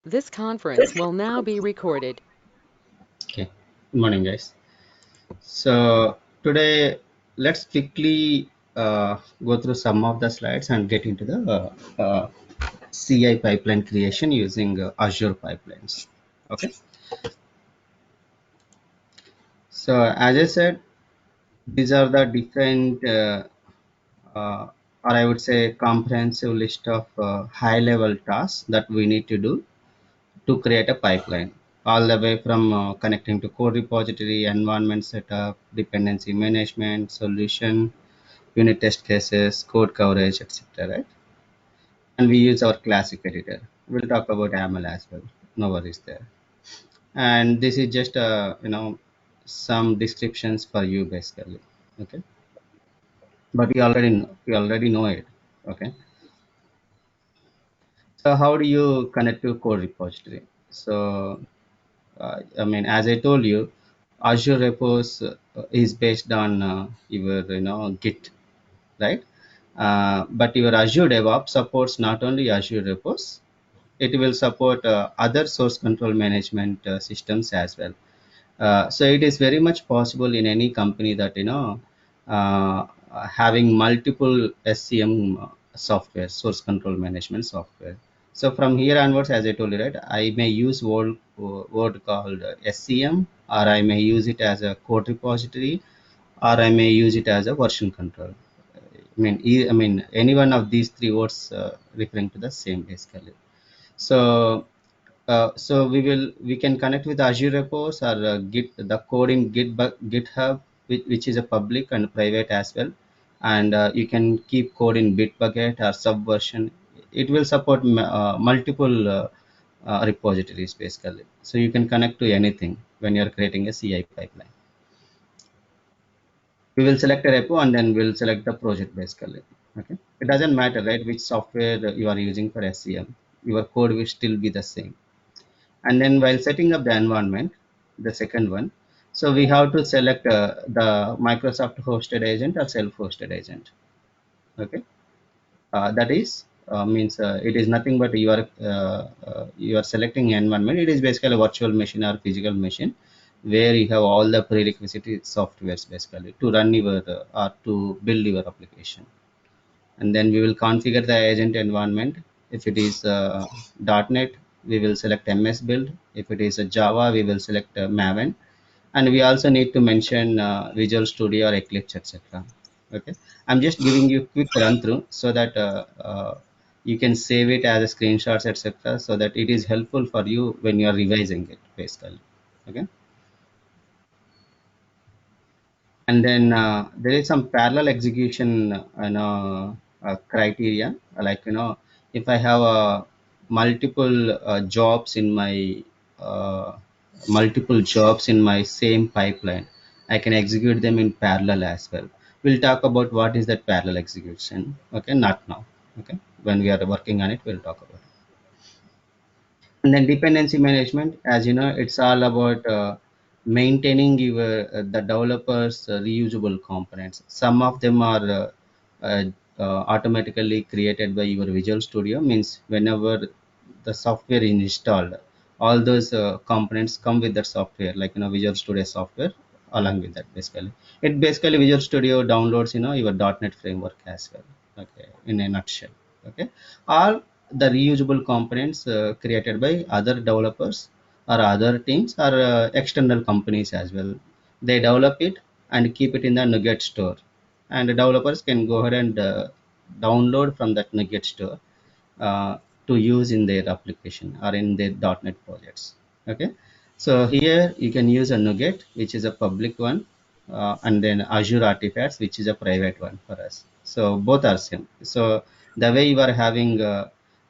This conference will now be recorded. Okay, good morning, guys. So today, let's quickly go through some of the slides and get into the CI pipeline creation using Azure Pipelines. Okay, so as I said, these are the different, or I would say, comprehensive list of high-level tasks that we need to do to create a pipeline, all the way from connecting to code repository, environment setup, dependency management, solution, unit test cases, code coverage, etc. Right? And we use our classic editor. We'll talk about YAML as well. No worries there. And this is just some descriptions for you basically. Okay, but we already know it. Okay, so how do you connect to code repository? So I mean, as I told you, Azure Repos is based on your Git, right? But your Azure DevOps supports not only Azure Repos, it will support other source control management systems as well. So it is very much possible in any company that uh, having multiple SCM software, source control management software. So from here onwards, as I told you, right, I may use word called SCM, or I may use it as a code repository, or I may use it as a version control. I mean, any one of these three words referring to the same basically. So we can connect with Azure Repos or Git, the code in GitHub, which is a public and private as well, and you can keep code in Bitbucket or Subversion. It will support multiple repositories basically, so you can connect to anything when you are creating a CI pipeline. We will select a repo and then we'll select the project basically. Okay, it doesn't matter, right, which software you are using for SCM, your code will still be the same. And then while setting up the environment, the second one, so we have to select the Microsoft hosted agent or self-hosted agent. Okay, that is means it is nothing but you are selecting environment. It is basically a virtual machine or physical machine where you have all the prerequisite softwares basically to run your or to build your application. And then we will configure the agent environment. If it is .NET, we will select MS build. If it is a Java, we will select Maven. And we also need to mention Visual Studio or Eclipse, etc. Okay, I'm just giving you a quick run through so that you can save it as a screenshots, etc., so that it is helpful for you when you are revising it basically. Okay, and then there is some parallel execution criteria, like if I have multiple uh, jobs in my same pipeline, I can execute them in parallel as well. We'll talk about what is that parallel execution. Okay, not now. Okay, when we are working on it, we'll talk about it. And then dependency management, as you know, it's all about maintaining your the developers reusable components. Some of them are uh, automatically created by your Visual Studio, means whenever the software is installed, all those components come with the software, like Visual Studio software along with that basically. It basically Visual Studio downloads your .NET framework as well. Okay, in a nutshell. Okay, all the reusable components created by other developers or other teams or external companies as well. They develop it and keep it in the NuGet store, and the developers can go ahead and download from that NuGet store to use in their application or in their .NET projects. Okay, so here you can use a NuGet, which is a public one, and then Azure Artifacts, which is a private one for us. So both are same. So the way you are having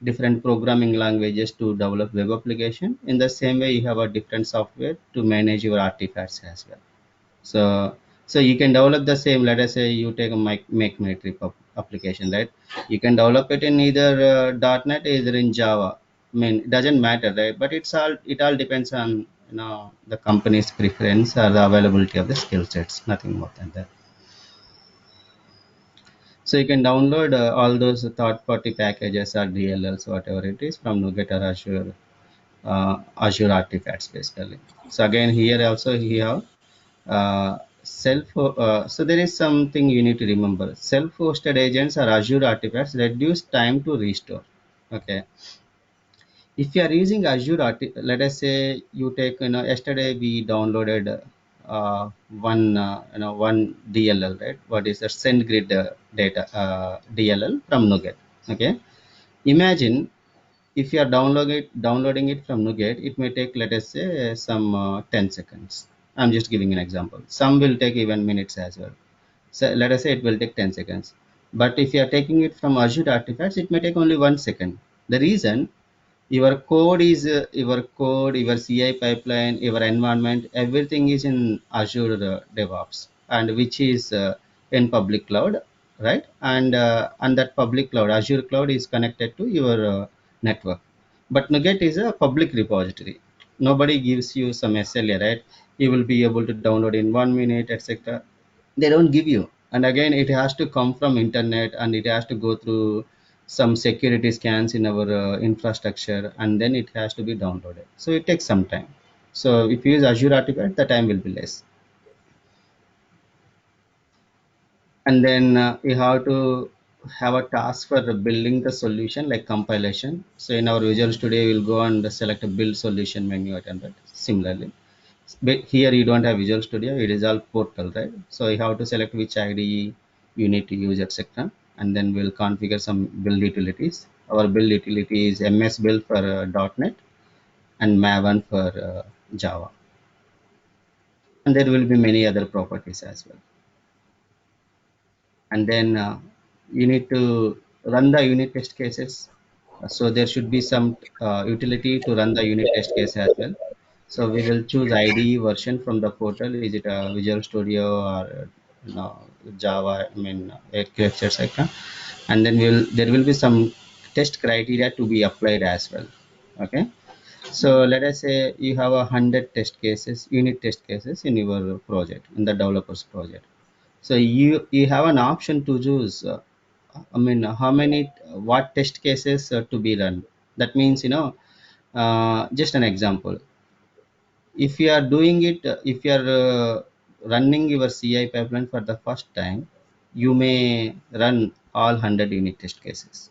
different programming languages to develop web application, in the same way you have a different software to manage your artifacts as well. So you can develop the same. Let us say you take a make military application, right? You can develop it in either .NET, either in Java. I mean, it doesn't matter, right? But it all depends on the company's preference or the availability of the skill sets. Nothing more than that. So you can download all those third-party packages or DLLs, whatever it is, from NuGet or Azure. Azure artifacts basically. So again, here also we have so there is something you need to remember. Self-hosted agents or Azure artifacts reduce time to restore. Okay, if you are using Azure, let us say you take, yesterday we downloaded one DLL, right? What is the send grid data DLL from NuGet? Okay, imagine if you are downloading it from NuGet, it may take, let us say, some 10 seconds. I'm just giving an example. Some will take even minutes as well. So let us say it will take 10 seconds. But if you are taking it from Azure artifacts, it may take only 1 second. The reason, your CI pipeline, your environment, everything is in Azure DevOps, and which is in public cloud, right? And that public cloud, Azure cloud, is connected to your network. But NuGet is a public repository. Nobody gives you some SLA, right? You will be able to download in 1 minute, etc. They don't give you. And again, it has to come from internet, and it has to go through some security scans in our infrastructure, and then it has to be downloaded, so it takes some time. So if you use Azure artifact, the time will be less. And then you have to have a task for building the solution, like compilation. So in our Visual Studio, you will go and select a build solution menu at that. Similarly, but here you don't have Visual Studio, it is all portal, right? So you have to select which IDE you need to use, etc. And then we'll configure some build utilities. Our build utility is MS build for .NET and Maven for Java. And there will be many other properties as well. And then you need to run the unit test cases. So there should be some utility to run the unit test case as well. So we will choose IDE version from the portal. Is it a Visual Studio or Java? I mean, Eclipse, etc. And then there will be some test criteria to be applied as well. Okay. So let us say you have 100 unit test cases in your project, in the developers project. So you have an option to choose. I mean, how many, what test cases to be run. That means, just an example. If you are doing it, if you are running your CI pipeline for the first time, you may run all 100 unit test cases.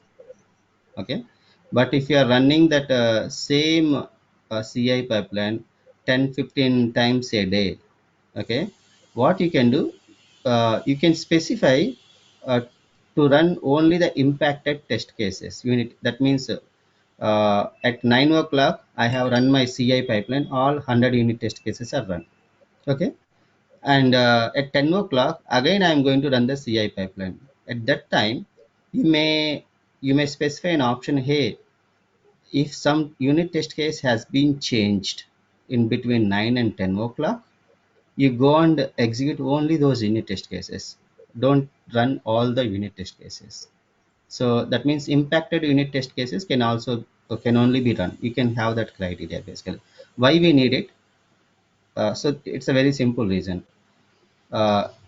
Okay, but if you are running that same CI pipeline 10-15 times a day, okay, what you can do, you can specify uh, to run only the impacted test cases unit. That means at 9 o'clock I have run my CI pipeline, all 100 unit test cases are run. Okay, and at 10 o'clock again I am going to run the CI pipeline. At that time, you may specify an option. Hey, if some unit test case has been changed in between 9 and 10 o'clock, you go and execute only those unit test cases. Don't run all the unit test cases. So that means impacted unit test cases can only be run. You can have that criteria basically. Why we need it? So it's a very simple reason.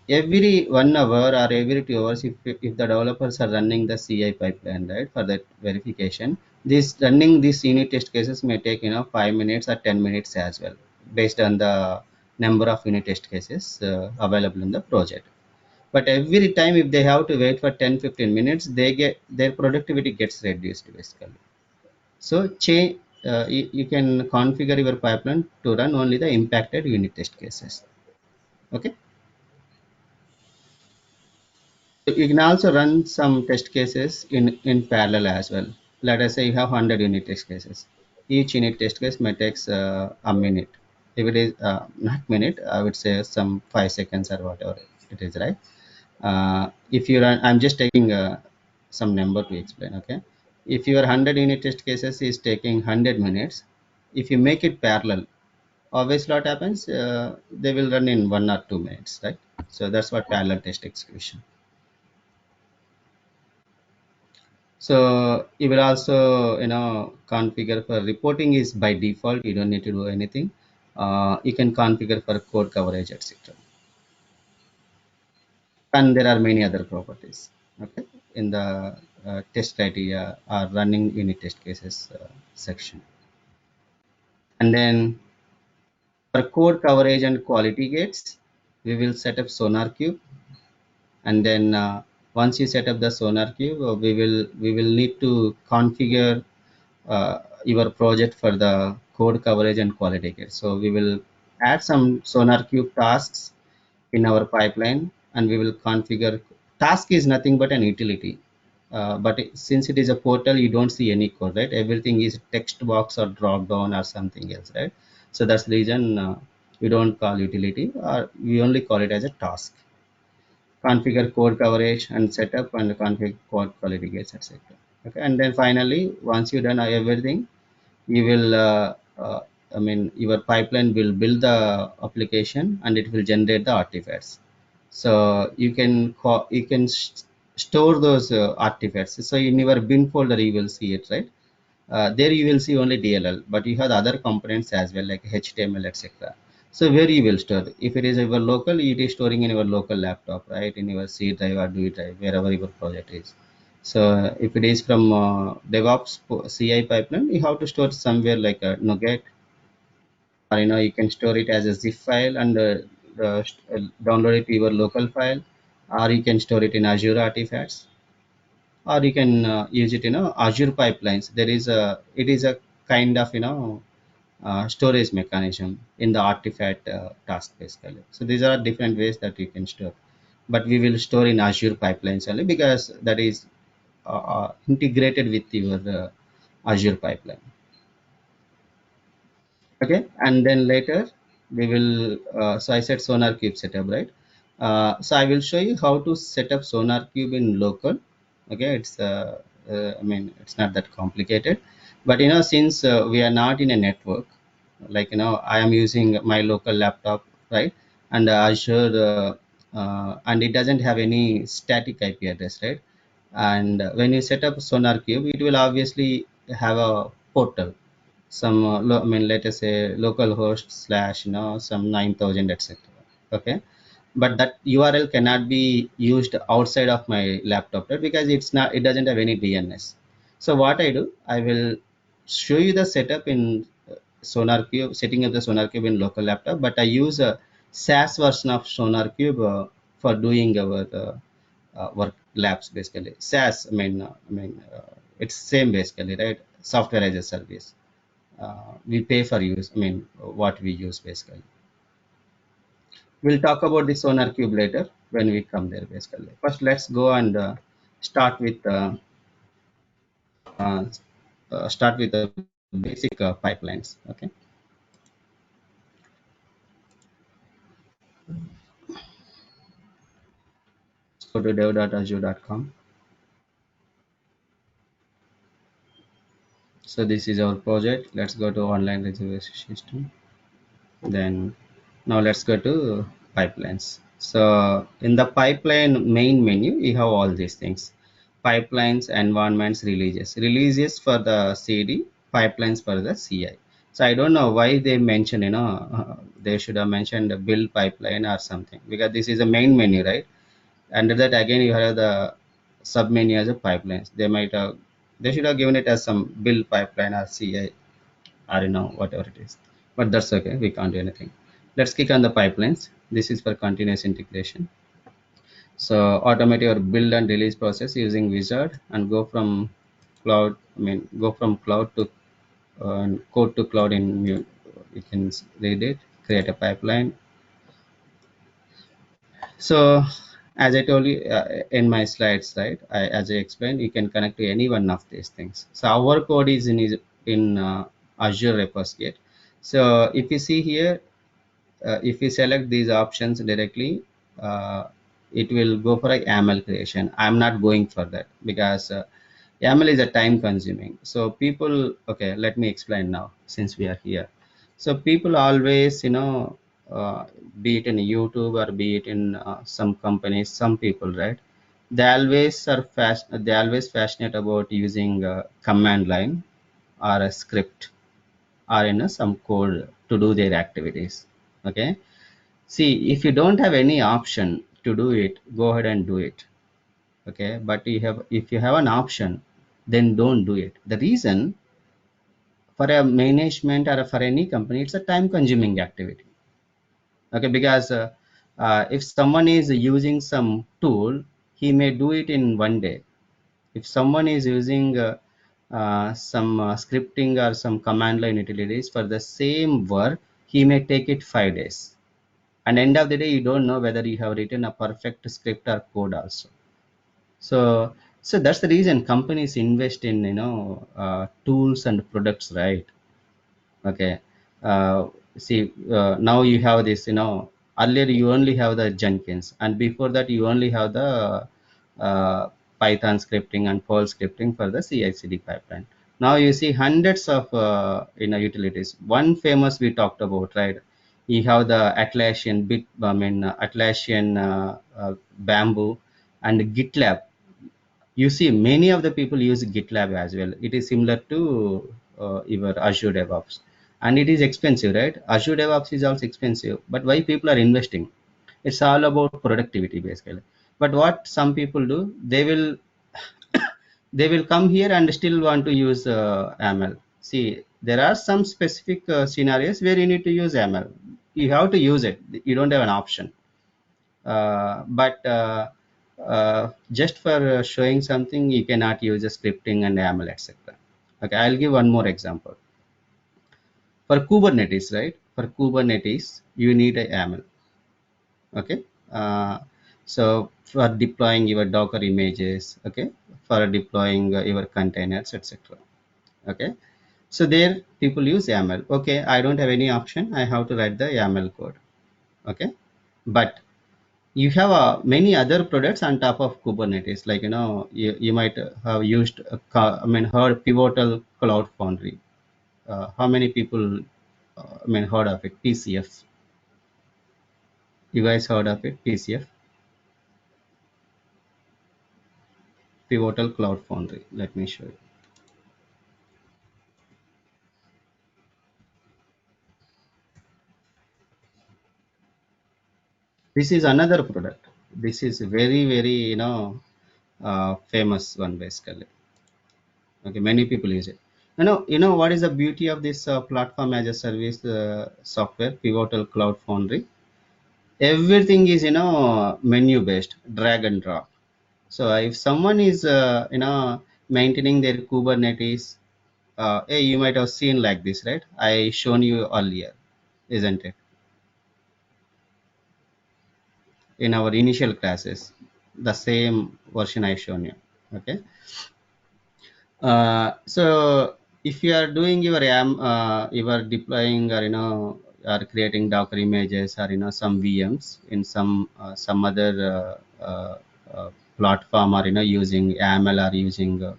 Every 1 hour or every 2 hours, if the developers are running the CI pipeline, right, for that verification, this running these unit test cases may take 5 minutes or 10 minutes as well, based on the number of unit test cases available in the project. But every time if they have to wait for 10-15 minutes, their productivity gets reduced basically. So change, you can configure your pipeline to run only the impacted unit test cases. Okay. You can also run some test cases in parallel as well. Let us say you have 100 unit test cases. Each unit test case may take a minute. If it is not minute, I would say some 5 seconds or whatever it is, right? If you run, I'm just taking some number to explain. Okay, if your 100 unit test cases is taking 100 minutes, if you make it parallel, obviously what happens? They will run in 1 or 2 minutes, right? So that's what parallel test execution. So you will also, configure for reporting is by default. You don't need to do anything. You can configure for code coverage, etc. And there are many other properties. Okay, in the test criteria or running unit test cases section. And then for code coverage and quality gates, we will set up Sonar Cube. And then once you set up the Sonar Cube, we will need to configure your project for the code coverage and quality gates. So we will add some Sonar Cube tasks in our pipeline, and we will configure. Task is nothing but an utility, but since it is a portal, you don't see any code, right? Everything is text box or drop down or something else, right? So that's the reason we don't call utility, or we only call it as a task. Configure code coverage and setup, and configure code quality gates, etc. Okay, and then finally, once you done everything, you will your pipeline will build the application, and it will generate the artifacts. So you can store those artifacts. So in your bin folder you will see it, right? There you will see only DLL, but you have the other components as well, like HTML, etc. So where you will store? If it is your local, it is storing in your local laptop, right? In your C drive or D drive, wherever your project is. So if it is from DevOps CI pipeline, you have to store somewhere like a Nugget, or you can store it as a zip file and download it to your local file, or you can store it in Azure artifacts, or you can use it in Azure Pipelines. There is a it is a kind of storage mechanism in the artifact task basically. So these are different ways that you can store, but we will store in Azure Pipelines only because that is integrated with your Azure pipeline. Okay, and then later we will so I said Sonar Cube setup, right? So I will show you how to set up Sonar Cube in local. Okay, it's not that complicated, but since we are not in a network, like I am using my local laptop, right? And Azure and it doesn't have any static IP address, right? And when you set up Sonar Cube, it will obviously have a portal, some let us say local host slash some 9,000, etc. Okay, but that URL cannot be used outside of my laptop, right? Because it doesn't have any DNS. So what I do, I will show you the setup in Sonar Cube, setting up the Sonar Cube in local laptop, but I use a SaaS version of Sonar Cube for doing our work labs basically. SaaS, it's same basically, right? Software as a service. We pay for use, what we use basically. We'll talk about the Sonar Cube later when we come there basically. First, let's go and start with uh, the basic pipelines. Okay, let's go to dev.azure.com. So this is our project. Let's go to online reservation system. Then now let's go to pipelines. So in the pipeline main menu, you have all these things: pipelines, environments, releases for the CD, pipelines for the CI. So I don't know why they mention, they should have mentioned the build pipeline or something, because this is a main menu, right? Under that again you have the sub menu as a pipelines. They should have given it as some build pipeline or CI, or whatever it is, but that's okay, we can't do anything. Let's click on the pipelines. This is for continuous integration. So automate your build and release process using wizard, and go from cloud to code to cloud in you can read it, create a pipeline. So as I told you in my slides, right, as I explained, you can connect to any one of these things. So our code is in Azure Repos gate. So if you see here, if you select these options directly, uh, it will go for a YAML creation. I'm not going for that because YAML is a time consuming. So people, okay, let me explain now since we are here. So people always, uh, be it in YouTube or be it in some companies, some people, right? They always passionate about using command line or a script, or some code to do their activities. Okay, see, if you don't have any option to do it, go ahead and do it. Okay, but if you have an option, then don't do it. The reason, For a management or for any company, it's a time consuming activity. Okay, because if someone is using some tool, he may do it in one day. If someone is using some scripting or some command line utilities for the same work, he may take it 5 days. And end of the day, you don't know whether you have written a perfect script or code also. So, so that's the reason companies invest in tools and products, right? Okay. uh, See, now you have this, earlier you only have the Jenkins, and before that you only have the uh, Python scripting and Perl scripting for the CI/CD pipeline. Now you see hundreds of utilities. One famous we talked about, right? You have the Atlassian Bamboo and GitLab. You see many of the people use GitLab as well. It is similar to your Azure DevOps, and it is expensive, right? Azure DevOps is also expensive, but why people are investing? It's all about productivity basically. But what some people do, they will come here and still want to use ML. See, there are some specific scenarios where you need to use ML. You have to use it, you don't have an option. But just for showing something, you cannot use a scripting and YAML, etc. Okay, I'll give one more example. For Kubernetes, right? For Kubernetes, you need a YAML. Okay. So for deploying your Docker images, okay, for deploying your containers, etc. Okay. So there people use YAML. Okay, I don't have any option. I have to write the YAML code. Okay. But you have many other products on top of Kubernetes, like you might have used heard Pivotal Cloud Foundry. How many people heard of it? PCF, you guys heard of it? PCF, Pivotal Cloud Foundry. Let me show you. This is another product. This is very very famous one basically. Okay, many people use it. You know what is the beauty of this platform as a service software, Pivotal Cloud Foundry? Everything is menu based, drag and drop. So if someone is maintaining their Kubernetes, hey, you might have seen like this, right? I shown you earlier, isn't it? In our initial classes, the same version I shown you. Okay. So if you are doing your you are deploying or are creating Docker images or some VMs in some other platform, or using YAML or using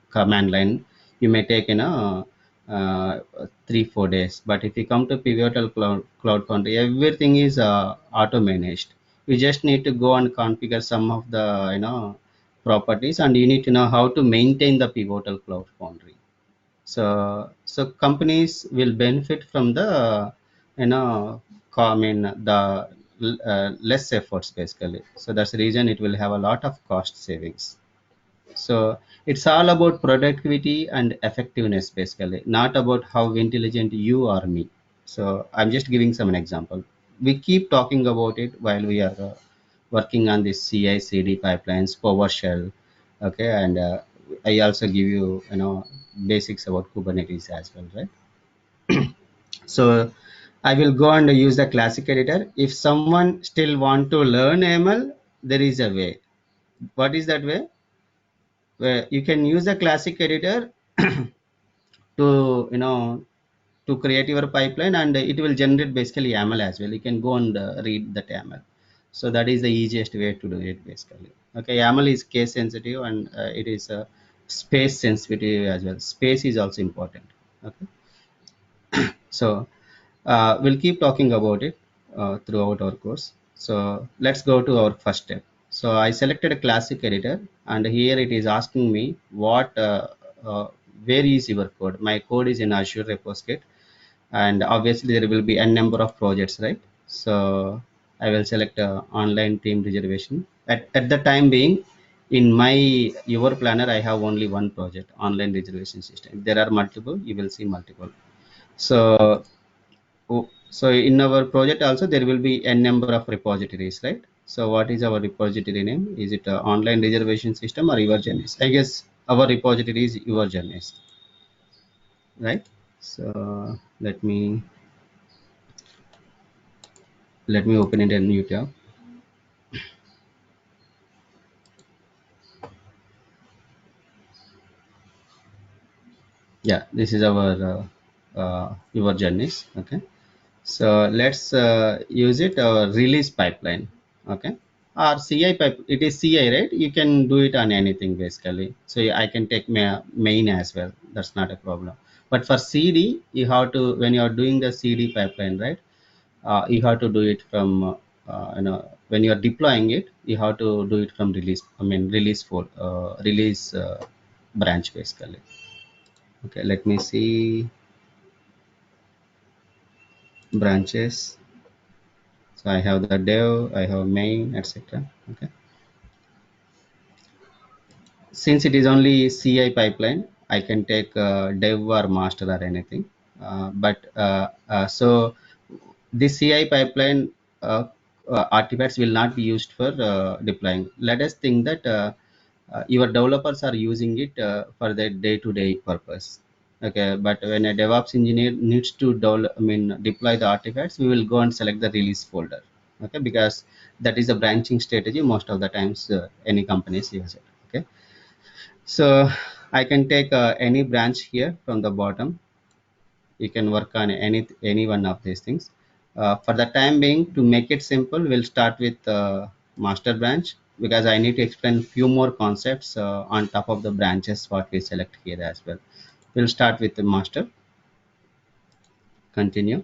command line, you may take 3-4 days. But if you come to Pivotal Cloud Foundry, everything is auto managed. You just need to go and configure some of the properties, and you need to know how to maintain the Pivotal Cloud Foundry. So companies will benefit from the the less efforts basically. So that's the reason it will have a lot of cost savings. So it's all about productivity and effectiveness basically, not about how intelligent you or me. So I'm just giving some an example. We keep talking about it while we are working on this CI/CD pipelines, PowerShell. Okay, and I also give you basics about Kubernetes as well, right? So I will go and use the classic editor. If someone still want to learn ML, there is a way. What is that way? Where you can use the classic editor to to create your pipeline, and it will generate basically YAML as well. You can go and read that YAML. So that is the easiest way to do it basically. Okay, YAML is case sensitive, and it is space sensitive as well. Space is also important. Okay. So we'll keep talking about it throughout our course. So let's go to our first step. So I selected a classic editor, and here it is asking me uh, where is your code. My code is in Azure Repos kit, and obviously there will be n number of projects, right? So I will select online team reservation. At the time being, In my your planner, I have only one project, online reservation system. If there are multiple, you will see multiple. So so in our project also there will be n number of repositories, right? So what is our repository name? Is it a online reservation system or your journeys? I guess our repository is your journeys, right? So let me open it in new tab. Yeah, this is our your journeys. Okay, so let's use it release pipeline. Okay, or CI pipe, it is CI, right? You can do it on anything basically. So I can take main as well, that's not a problem. But for CD, you have to, when you are doing the CD pipeline, right, you have to do it from when you are deploying it, you have to do it from release, I mean release for release branch basically. Okay, let me see branches. So I have the dev, I have main, etc. Okay. Since it is only CI pipeline, I can take dev or master or anything. So this CI pipeline artifacts will not be used for deploying. Let us think that your developers are using it for their day-to-day purpose. Okay, but when a DevOps engineer needs to deploy the artifacts, we will go and select the release folder. Okay, because that is a branching strategy. Most of the times, any companies use it. Okay, so I can take any branch here from the bottom. You can work on any one of these things. For the time being, to make it simple, we'll start with master branch, because I need to explain few more concepts on top of the branches what we select here as well. We'll start with the master. Continue.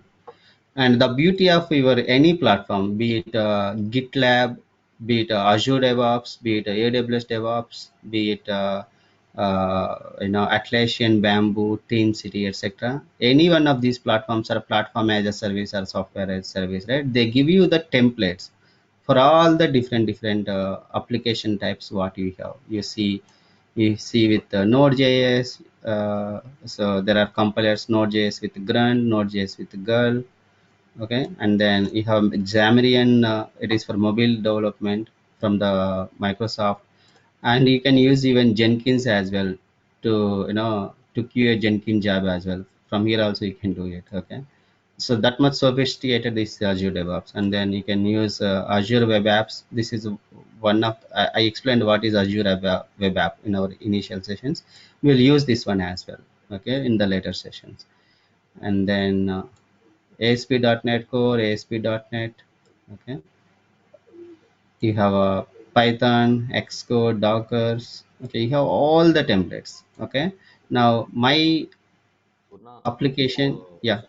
And the beauty of your any platform, be it GitLab, be it Azure DevOps, be it AWS DevOps, be it Atlassian, Bamboo, TeamCity, etc. Any one of these platforms are platform as a service or software as a service, right? They give you the templates for all the different application types what you have. You see with Node.js. So there are compilers Node.js with Grunt, Node.js with Girl. Okay, and then you have Xamarin. It is for mobile development from the Microsoft. And you can use even Jenkins as well to to QA Jenkins job as well. From here also you can do it. Okay, so that much sophisticated is Azure DevOps. And then you can use Azure Web Apps. This is one of, I explained what is Azure Web App in our initial sessions. We'll use this one as well, okay, in the later sessions. And then ASP.NET Core, ASP.NET. Okay, you have a Python, Xcode, Dockers. Okay, you have all the templates. Okay, now my Purna, application, yeah.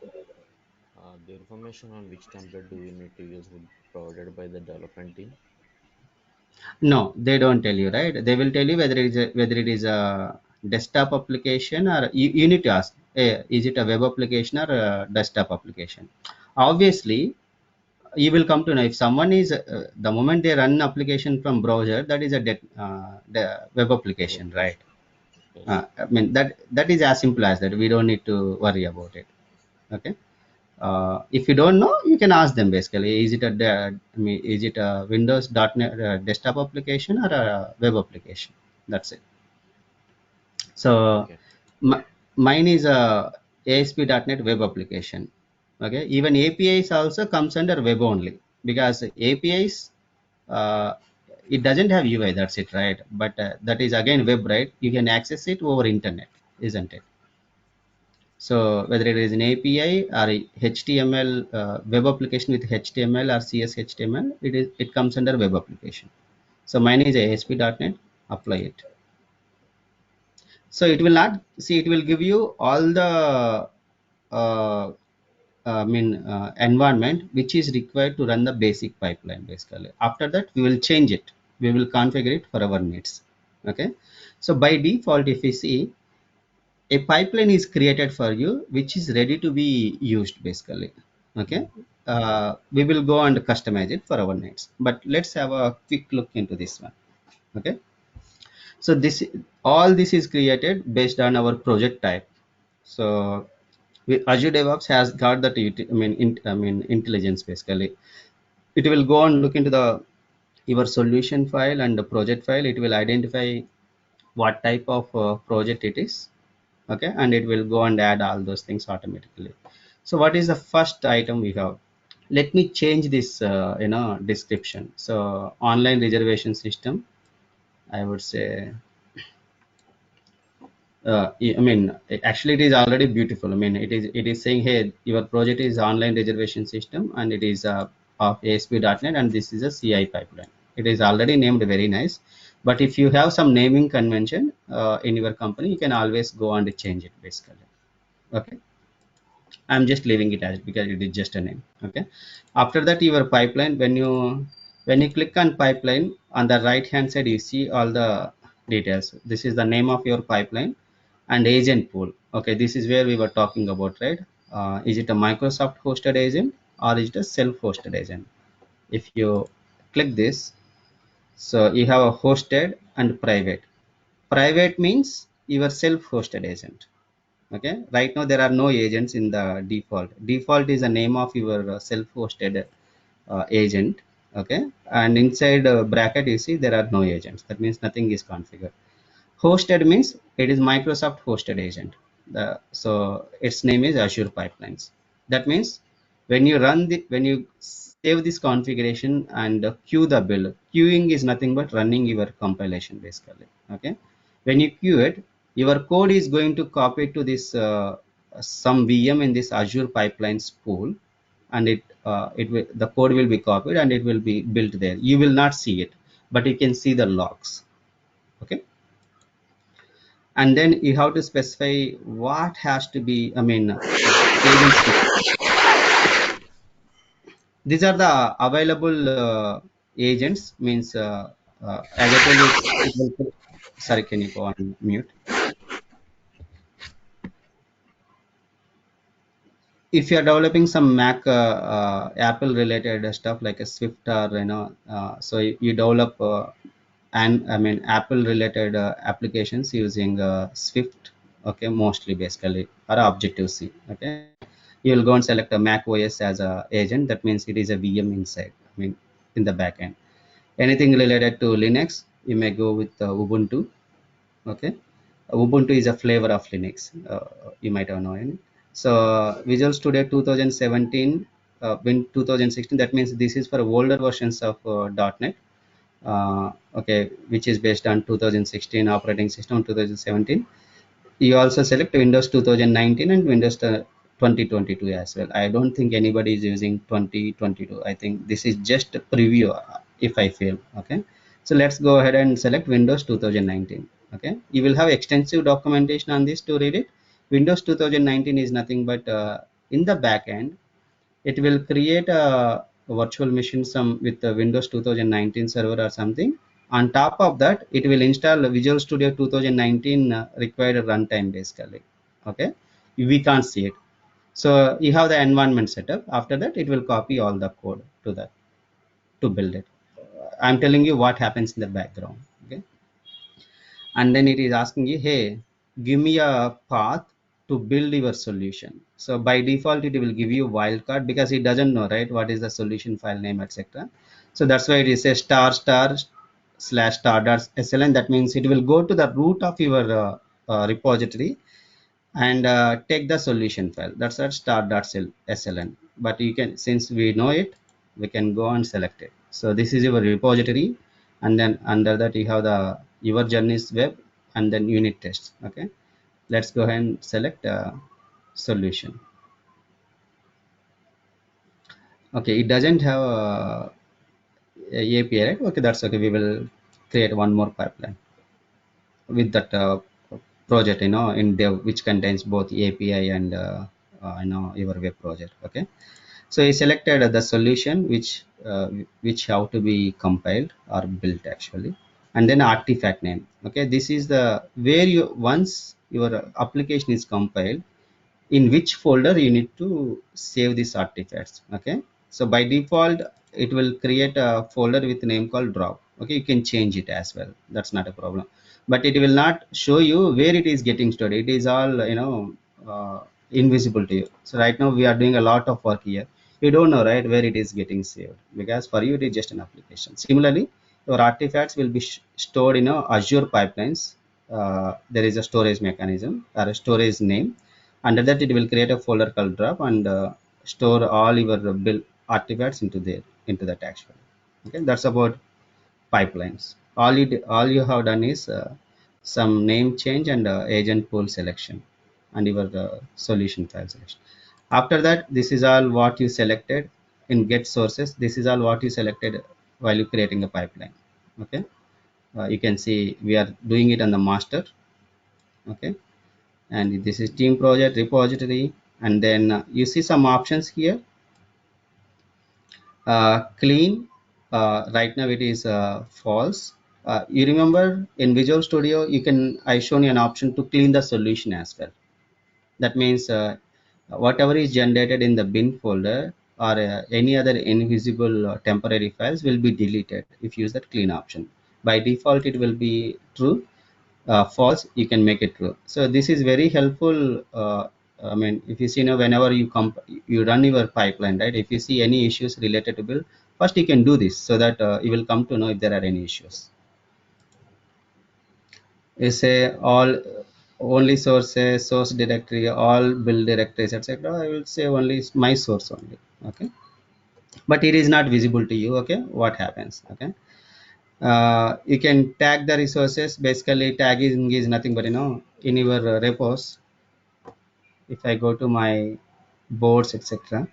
the information on which template do we need to use would be provided by the development team. No, they don't tell you, right? They will tell you whether it is a desktop application, or you need to ask, is it a web application or a desktop application? Obviously, you will come to know if someone is the moment they run application from browser, that is a the web application, Developers. right? Yes. I mean that is as simple as that. We don't need to worry about it. Okay. If you don't know, you can ask them basically. Is it a Windows .NET desktop application or a web application? That's it. So Okay. mine is a ASP.NET web application. Okay. Even APIs also comes under web only, because APIs, uh, it doesn't have UI. That's it, right? But that is again web, right? You can access it over internet, isn't it? So whether it is an API or a HTML web application with HTML or CSHTML, it comes under web application. So mine is ASP.NET. Apply it. So it will not see. It will give you all the uh, environment which is required to run the basic pipeline. Basically, after that we will change it. We will configure it for our needs. Okay. So by default, if we see, a pipeline is created for you which is ready to be used basically. Okay, we will go and customize it for our needs, but let's have a quick look into this one. Okay, So this, all this is created based on our project type. So Azure DevOps has got that intelligence basically. It will go and look into the your solution file and the project file. It will identify what type of project it is, okay, and it will go and add all those things automatically. So what is the first item we have? Let me change this description. So online reservation system, I would say, actually, it is already beautiful. I mean, it is saying, hey, your project is online reservation system, and it is of ASP.NET, and this is a CI pipeline. It is already named very nice. But if you have some naming convention in your company, you can always go and change it basically. Okay, I'm just leaving it as, because it is just a name. Okay. After that, your pipeline, when you click on pipeline, on the right hand side, you see all the details. This is the name of your pipeline and agent pool. Okay, this is where we were talking about, right? Is it a Microsoft hosted agent or is it a self hosted agent? If you click this, so you have a hosted and private. Private means your self hosted agent. Okay, right now there are no agents in the default is the name of your self-hosted agent. Okay, and inside bracket you see there are no agents, that means nothing is configured. Hosted means it is Microsoft hosted agent. So its name is Azure Pipelines. That means when you save this configuration and queue the build, queuing is nothing but running your compilation basically. Okay, when you queue it, your code is going to copy to this some VM in this Azure Pipelines pool, and the code will be copied and it will be built there. You will not see it, but you can see the logs. Okay, and then you have to specify what has to be, agents to be. These are the available agents, means as I told you, it will, sorry, can you go on mute? If you are developing some Mac Apple related stuff like a Swift, or so you develop and Apple related applications using Swift. Okay, mostly basically, or Objective C. Okay, you will go and select a Mac OS as a agent. That means it is a VM inside, in the backend. Anything related to Linux, you may go with Ubuntu. Okay, Ubuntu is a flavor of Linux. You might have known it. So Visual Studio 2017, Win 2016, that means this is for older versions of .NET. Okay, which is based on 2016 operating system, 2017. You also select Windows 2019 and Windows 2022 as well. I don't think anybody is using 2022. I think this is just a preview, if I fail. Okay, so let's go ahead and select Windows 2019. Okay, you will have extensive documentation on this to read it. Windows 2019 is nothing but in the back end, it will create a virtual machine some with the Windows 2019 server or something. On top of that, it will install Visual Studio 2019 required runtime basically. Okay, we can't see it. So you have the environment setup. After that, it will copy all the code to that to build it. I'm telling you what happens in the background. Okay, and then it is asking you, hey, give me a path to build your solution. So by default it will give you wildcard, because it doesn't know, right, what is the solution file name, etc. So that's why it is a star star slash star dot sln. That means it will go to the root of your repository and take the solution file. That's at star.sln. But you can, since we know it, we can go and select it. So this is your repository, and then under that you have the your journeys web and then unit tests. Okay, let's go ahead and select solution. Okay, it doesn't have a API, right? Okay, that's okay. We will create one more pipeline with that project, in dev, which contains both API and your web project. Okay, so I selected the solution which have to be compiled or built actually, and then artifact name. Okay, this is the where you, once your application is compiled, in which folder you need to save these artifacts. Okay, so by default it will create a folder with name called drop. Okay, you can change it as well, that's not a problem. but it will not show you where it is getting stored. It is all uh, invisible to you. So right now we are doing a lot of work here. You don't know, right, where it is getting saved, because for you it is just an application. Similarly, your artifacts will be stored in Azure Pipelines. There is a storage mechanism or a storage name. Under that, it will create a folder called drop and store all your build artifacts into that actually. Okay, that's about pipelines. All you have done is some name change and agent pool selection and your solution file selection. After that, this is all what you selected in get sources. This is all what you selected while you creating a pipeline. Okay, you can see we are doing it on the master. Okay, and this is team project repository, and then you see some options here. Clean, right now it is false. You remember in Visual Studio, I shown you an option to clean the solution as well. That means whatever is generated in the bin folder or any other invisible temporary files will be deleted if you use that clean option. By default, it will be true. False, you can make it true. So this is very helpful. I mean, if you see now, whenever you run your pipeline, right, if you see any issues related to build, first you can do this so that you will come to know if there are any issues. You say all only sources, source directory, all build directories, etc. I will say only my source only. Okay, but it is not visible to you. Okay, what happens? Okay, you can tag the resources. Basically, tagging is nothing but in your repos. If I go to my boards, etc.,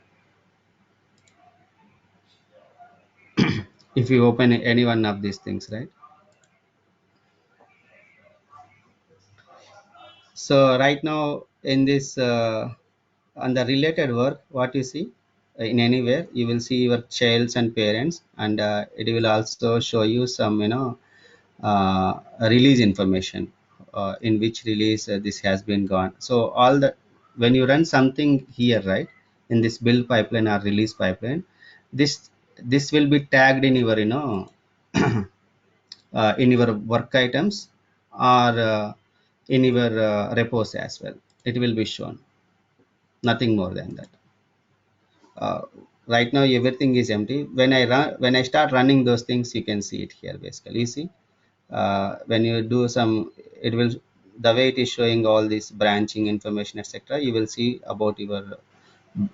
if you open any one of these things, right? So right now in this on the related work, what you see in anywhere, you will see your childs and parents, and it will also show you some release information, in which release this has been gone. So all the when you run something here, right, in this build pipeline or release pipeline, this this will be tagged in your in your work items or in your repos as well. It will be shown, nothing more than that. uh, right now everything is empty. When I start running those things, you can see it here. Basically, you see, when you do some, it will, the way it is showing all this branching information, etc., you will see about your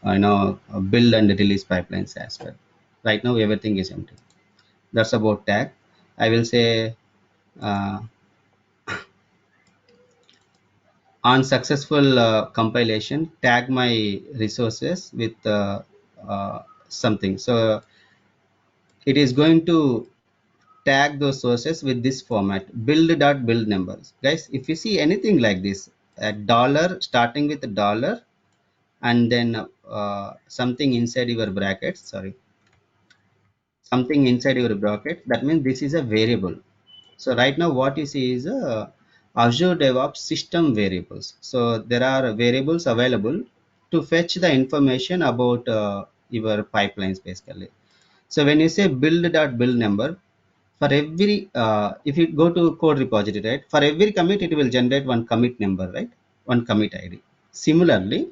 build and release pipelines as well. Right now everything is empty. That's about tag. I will say uh, on successful compilation, tag my resources with something. So it is going to tag those sources with this format, build numbers. Guys, if you see anything like this, a dollar starting with a dollar and then something inside your brackets, sorry, something inside your bracket, that means this is a variable. So right now what you see is Azure DevOps system variables. So there are variables available to fetch the information about your pipelines basically. So when you say build number, for every if you go to code repository, right, for every commit it will generate one commit number, right, one commit ID. Similarly,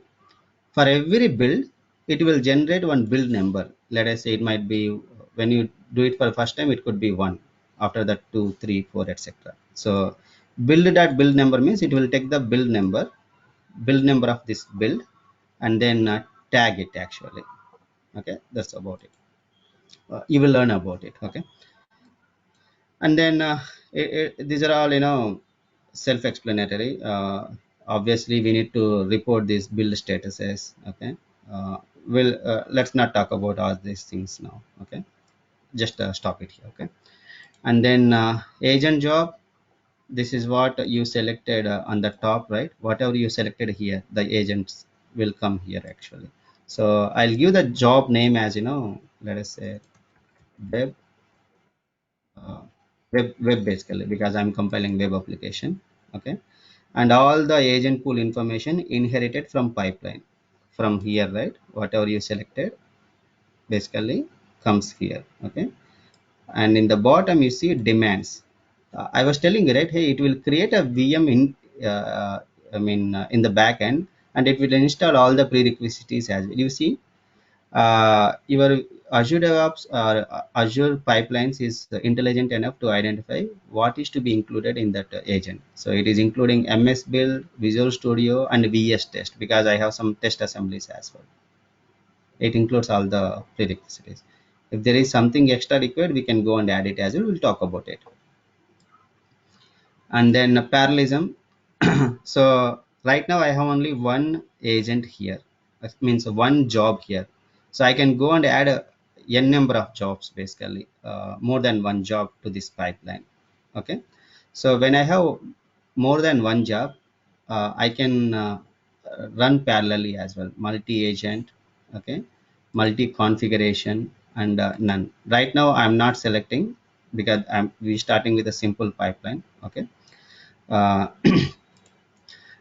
for every build, it will generate one build number. Let us say it might be, when you do it for the first time, it could be one, after that two, three, four, etc. So build number means it will take the build number of this build, and then tag it actually. Okay, that's about it. You will learn about it. Okay, and then these are all self-explanatory. Obviously we need to report these build statuses. Okay, let's not talk about all these things now. Okay, just stop it here. Okay, and then agent job, this is what you selected on the top, right? Whatever you selected here, the agents will come here actually. So I'll give the job name as let us say web, uh, web basically, because I'm compiling web application. Okay, and all the agent pool information inherited from pipeline from here, right? Whatever you selected basically comes here. Okay, and in the bottom you see demands. I was telling you, right? Hey, it will create a VM in, in the back end, and it will install all the prerequisites as well. You see, your Azure DevOps or Azure Pipelines is intelligent enough to identify what is to be included in that agent. So it is including MS Build, Visual Studio, and VS Test, because I have some test assemblies as well. It includes all the prerequisites. If there is something extra required, we can go and add it as well. We'll talk about it. And then parallelism. So right now I have only one agent here. That means one job here. So I can go and add a n number of jobs, basically more than one job to this pipeline. Okay, so when I have more than one job, I can run parallelly as well, multi-agent. Okay, multi-configuration, and none. Right now I'm not selecting, because we starting with a simple pipeline. Okay. uh,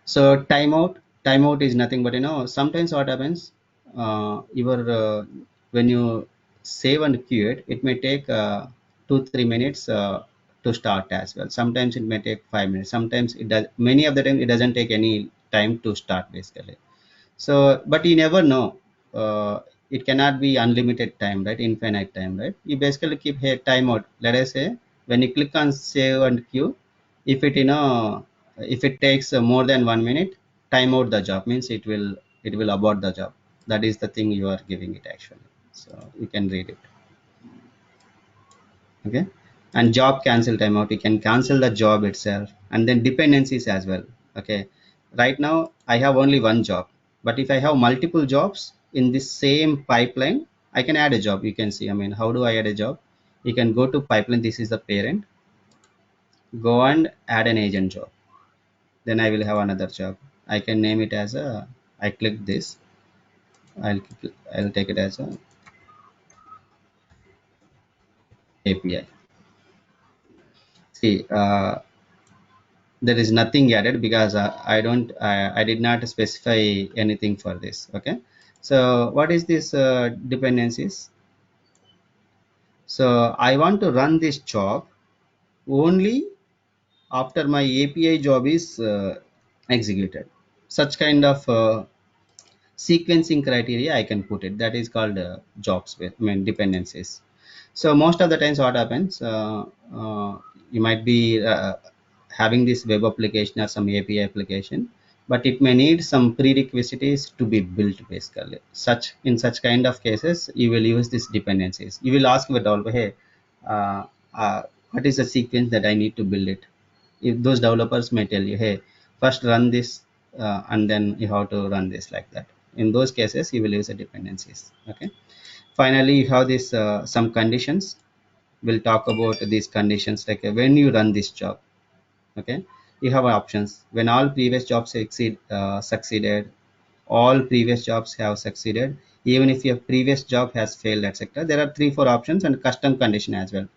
so timeout is nothing but, sometimes what happens, your when you save and queue it, it may take 2-3 minutes to start as well. Sometimes it may take 5 minutes, sometimes it does, many of the time it doesn't take any time to start, basically. So but you never know. uh, it cannot be unlimited time, right? Infinite time, right? You basically keep a timeout. Let us say when you click on save and queue, if it, if it takes more than 1 minute, timeout the job, means it will abort the job. That is the thing you are giving it, actually. So you can read it. Okay. And job cancel timeout, you can cancel the job itself. And then dependencies as well. Okay, right now I have only one job, but if I have multiple jobs in this same pipeline, I can add a job. You can see, how do I add a job? You can go to pipeline, this is the parent, go and add an agent job. Then I will have another job. I can name it as a, I click this, I'll take it as a API. See, there is nothing added, because I did not specify anything for this. Okay, so what is this dependencies? So I want to run this job only after my API job is executed. Such kind of sequencing criteria I can put it. That is called jobs with, dependencies. So most of the times what happens, you might be having this web application or some API application, but it may need some prerequisites to be built, basically. In such kind of cases, you will use these dependencies. You will ask the developer, hey, uh, what is the sequence that I need to build it? If those developers may tell you, hey, first run this, and then you have to run this, like that. In those cases you will use the dependencies. Okay, finally you have this some conditions. We'll talk about these conditions, like when you run this job. Okay, you have options. When all previous jobs succeeded, all previous jobs have succeeded, even if your previous job has failed, etc. There are 3-4 options, and custom condition as well.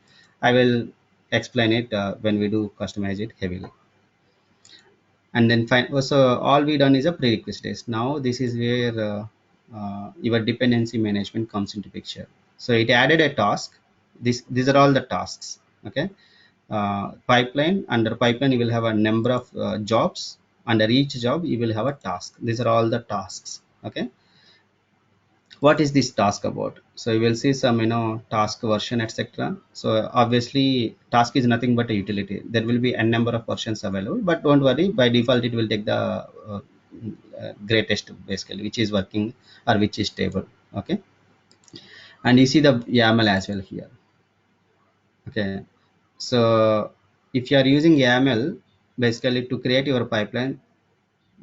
I will explain it when we do customize it heavily. And then so all we done is a prerequisites. Now this is where your dependency management comes into picture. So it added a task. These are all the tasks. Okay, pipeline, under pipeline you will have a number of jobs. Under each job you will have a task. These are all the tasks. Okay, what is this task about? So you will see some, task version, etc. So obviously task is nothing but a utility. There will be a number of versions available, but don't worry, by default it will take the greatest, basically, which is working or which is stable. Okay, and you see the YAML as well here. Okay, so if you are using YAML, basically, to create your pipeline,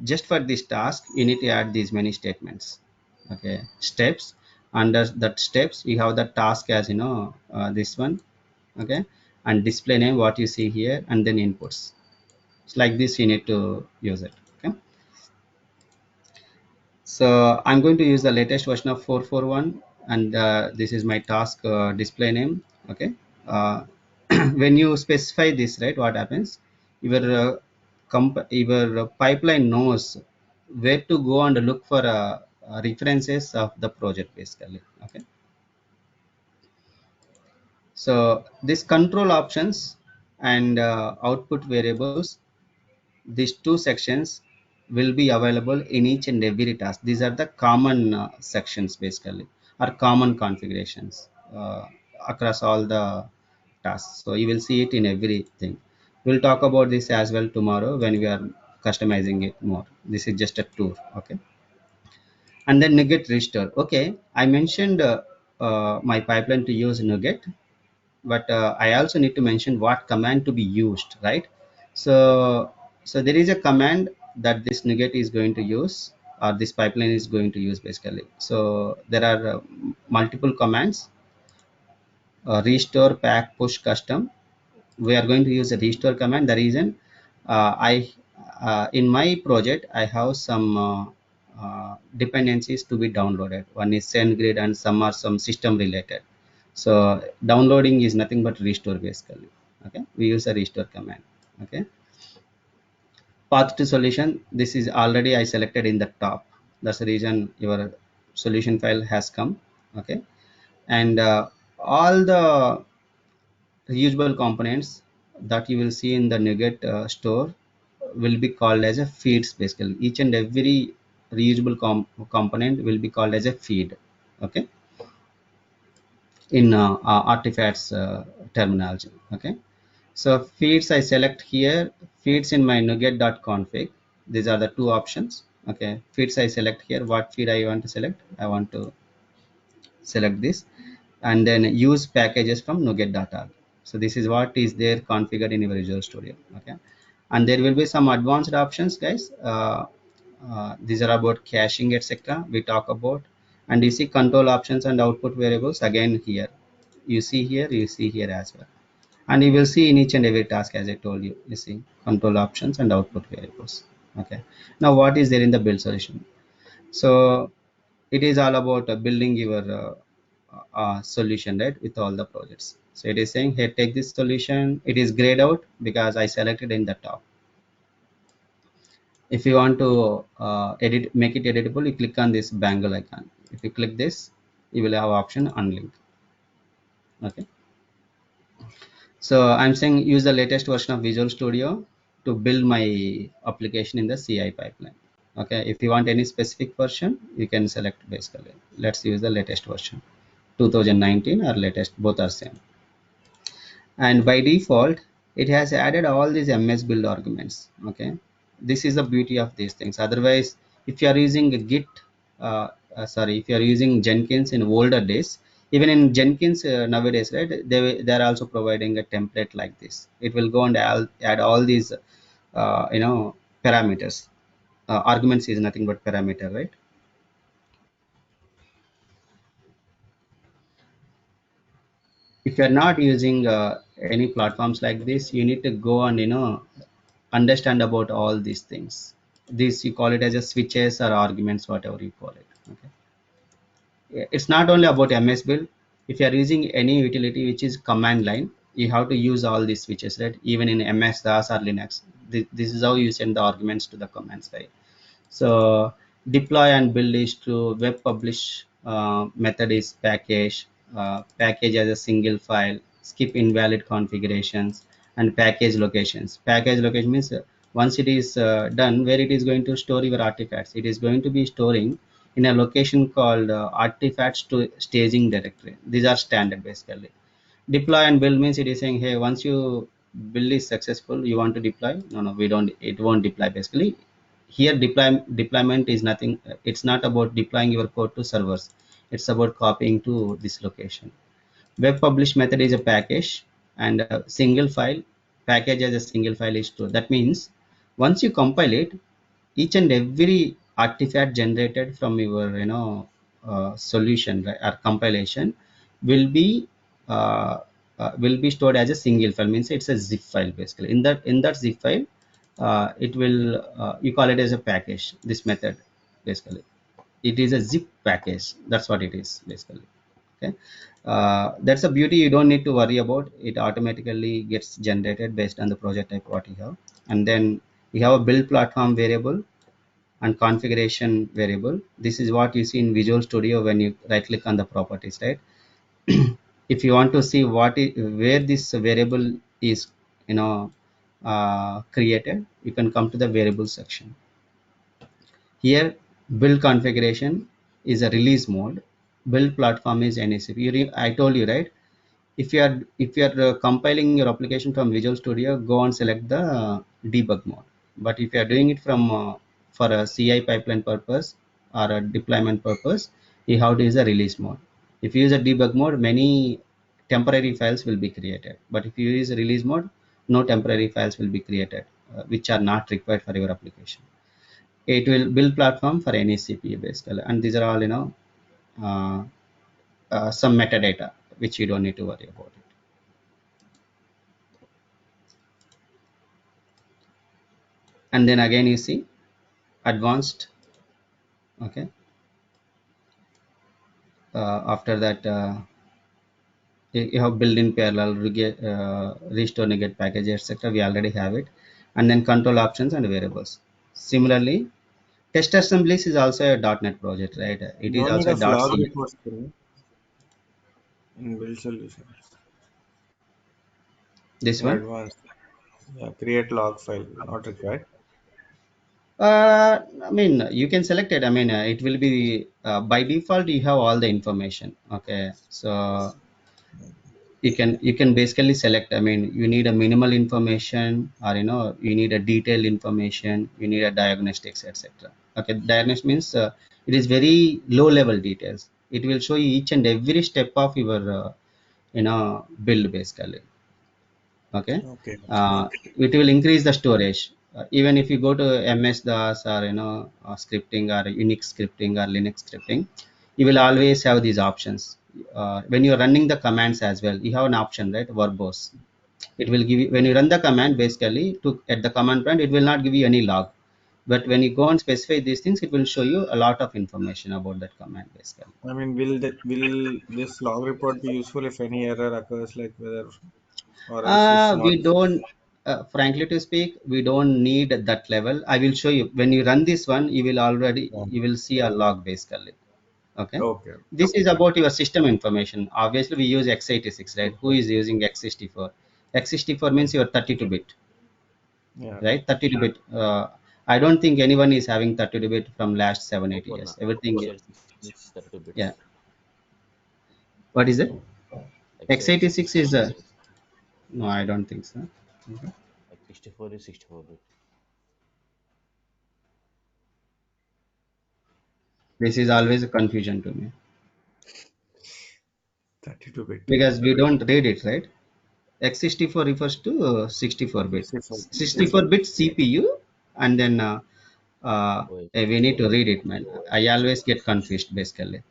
just for this task you need to add these many statements. Okay, steps. Under that steps you have the task as, this one. Okay, and display name, what you see here, and then inputs. It's like this, you need to use it. Okay, so I'm going to use the latest version of 441, and this is my task display name. Okay, uh, when you specify this, right, what happens? Your your pipeline knows where to go and look for references of the project, basically. Okay, so this control options, and output variables. These two sections will be available in each and every task. These are the common sections basically, or common configurations across all the tasks. So you will see it in everything. We'll talk about this as well tomorrow when we are customizing it more. This is just a tour, okay? And then NuGet restore. Okay, I mentioned my pipeline to use NuGet, but I also need to mention what command to be used, right? So there is a command that this NuGet is going to use, or this pipeline is going to use basically. So there are multiple commands: restore, pack, push, custom. We are going to use a restore command. The reason, I in my project I have some dependencies to be downloaded. One is SendGrid and some are some system related. So downloading is nothing but restore basically. Okay, we use a restore command. Okay, path to solution. This is already I selected in the top. That's the reason your solution file has come. Okay, and all the reusable components that you will see in the NuGet store will be called as a feeds basically. Each and every reusable component will be called as a feed, okay, in artifacts terminology. Okay, so feeds I select here, feeds in my nuget.config. These are the two options. Okay, feeds I select here. What feed I want to select? I want to select this, and then use packages from nuget.org. So this is what is there configured in your Visual Studio. Okay, and there will be some advanced options, guys. These are about caching, etc. We talk about, and you see control options and output variables again here. You see here, you see here as well, and you will see in each and every task as I told you. You see control options and output variables. Okay, now what is there in the build solution? So it is all about building your solution, right, with all the projects. So it is saying here, take this solution. It is grayed out because I selected in the top. If you want to edit, make it editable, you click on this bangle icon. If you click this, you will have option unlink. Okay, so I'm saying use the latest version of Visual Studio to build my application in the CI pipeline. Okay, if you want any specific version, you can select basically. Let's use the latest version, 2019 or latest, both are same. And by default it has added all these ms build arguments. Okay, this is the beauty of these things. Otherwise, if you are using a git sorry, if you are using Jenkins in older days, even in Jenkins nowadays, right, they are also providing a template like this. It will go and add all these parameters. Arguments is nothing but parameter, right? If you're not using any platforms like this, you need to go and understand about all these things. This you call it as a switches or arguments, whatever you call it. Okay, it's not only about ms build. If you are using any utility which is command line, you have to use all these switches, right? Even in ms DOS or Linux, this is how you send the arguments to the commands, right? So deploy and build is to web publish method is package, package as a single file, skip invalid configurations, and package locations. Package location means once it is done, where it is going to store your artifacts, it is going to be storing in a location called artifacts to staging directory. These are standard basically. Deploy and build means it is saying, hey, once you build is successful, you want to deploy. No, no, we don't, it won't deploy basically. Here deployment is nothing. It's not about deploying your code to servers. It's about copying to this location. Web publish method is a package, and a single file, package as a single file is true. That means once you compile it, each and every artifact generated from your solution, right, or compilation will be stored as a single file. Means it's a zip file basically. In that zip file, it will you call it as a package. This method basically, it is a zip package. That's what it is basically. Okay, that's a beauty. You don't need to worry about it. Automatically gets generated based on the project type what you have. And then you have a build platform variable and configuration variable. This is what you see in Visual Studio when you right click on the properties, right? If you want to see where this variable is you know created, you can come to the variable section. Here, build configuration is a release mode. Build platform is NACP. I told you, right? If you are compiling your application from Visual Studio, go and select the debug mode. But if you are doing it from for a CI pipeline purpose or a deployment purpose, you have to use a release mode. If you use a debug mode, many temporary files will be created. But if you use a release mode, no temporary files will be created, which are not required for your application. It will build platform for any CPU basically, and these are all uh, some metadata which you don't need to worry about it. And then again you see advanced. Okay, after that you have built in parallel restore negate package etc. We already have it. And then control options and variables. Similarly, test assemblies is also a .NET project, right? It is No need also a of log .c. reports in build solutions. This In one, advanced. Yeah, create log file, not required. I mean, you can select it. I mean, it will be by default you have all the information. Okay, so you can basically select. I mean, you need a minimal information, or you need a detailed information, you need a diagnostics, etc. Okay, diagnostics means it is very low level details. It will show you each and every step of your build basically. Okay, Okay. uh, it will increase the storage. Even if you go to ms dos or scripting or unix scripting or linux scripting, you will always have these options. When you're running the commands as well, you have an option, right? Verbose. It will give you, when you run the command basically to at the command prompt, it will not give you any log. But when you go and specify these things, it will show you a lot of information about that command basically. I mean, will this log report be useful if any error occurs, like whether or else if We not? don't, frankly to speak, we don't need that level. I will show you when you run this one, Yeah. you will see a log basically. Okay, Okay. this is about your system information. Obviously we use x86, right? Who is using x64? X64 means your 32-bit, Yeah. right? 32-bit. I don't think anyone is having 32-bit from last 7 8 years. Everything, x86 32 yeah. bits. What is it? x86 is x86 is 32 bits. no, I don't think so. Okay. x64 is 64 bit. This is always a confusion to me 32-bit. because we don't read it, right? x64 refers to 64 bit, 64. Yeah. 64 bit CPU. And then Oh, we need 64 to bit. read it, man. I always get confused basically.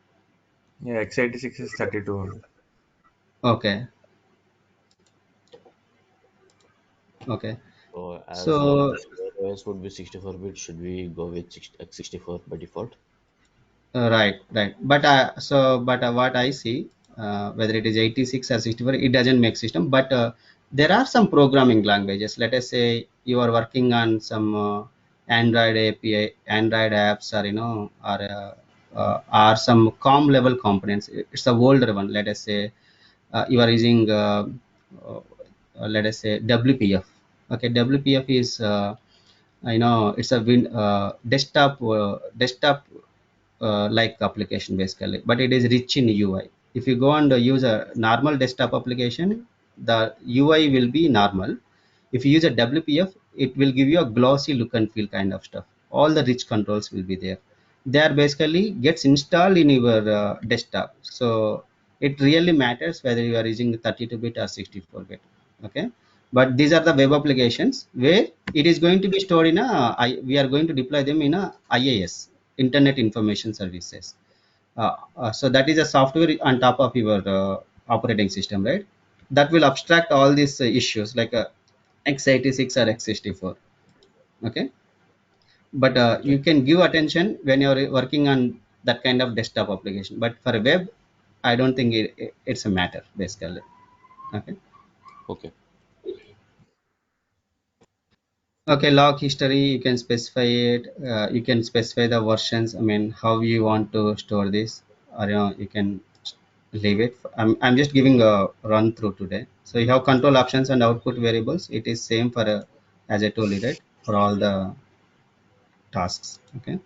Yeah, x86 is 32 only. Okay, okay. So as So OS would be 64 bit, should we go with x64 by default? right, right. But what I see, whether it is 86 or 64, it doesn't make system. But there are some programming languages. Let us say you are working on some Android API, Android apps, or or some COM level components. It's a older one. Let us say you are using, uh, let us say WPF. Okay, WPF is it's a desktop like application basically, but it is rich in UI. If you go and use a normal desktop application, the UI will be normal. If you use a WPF, it will give you a glossy look and feel kind of stuff. All the rich controls will be there. They are basically gets installed in your desktop. So it really matters whether you are using 32-bit or 64-bit. Okay, but these are the web applications where it is going to be stored in we are going to deploy them in a IaaS, Internet Information Services. So that is a software on top of your operating system, right? That will abstract all these issues like x86 or x64. Okay, but Okay. you can give attention when you're working on that kind of desktop application. But for a web, I don't think it's a matter basically. Okay. Okay. Okay, log history, you can specify it. You can specify the versions. I mean, how you want to store this, or you can. leave it. I'm just giving a run through today. So you have control options and output variables. It is same for as I told you, right, for all the tasks. Okay.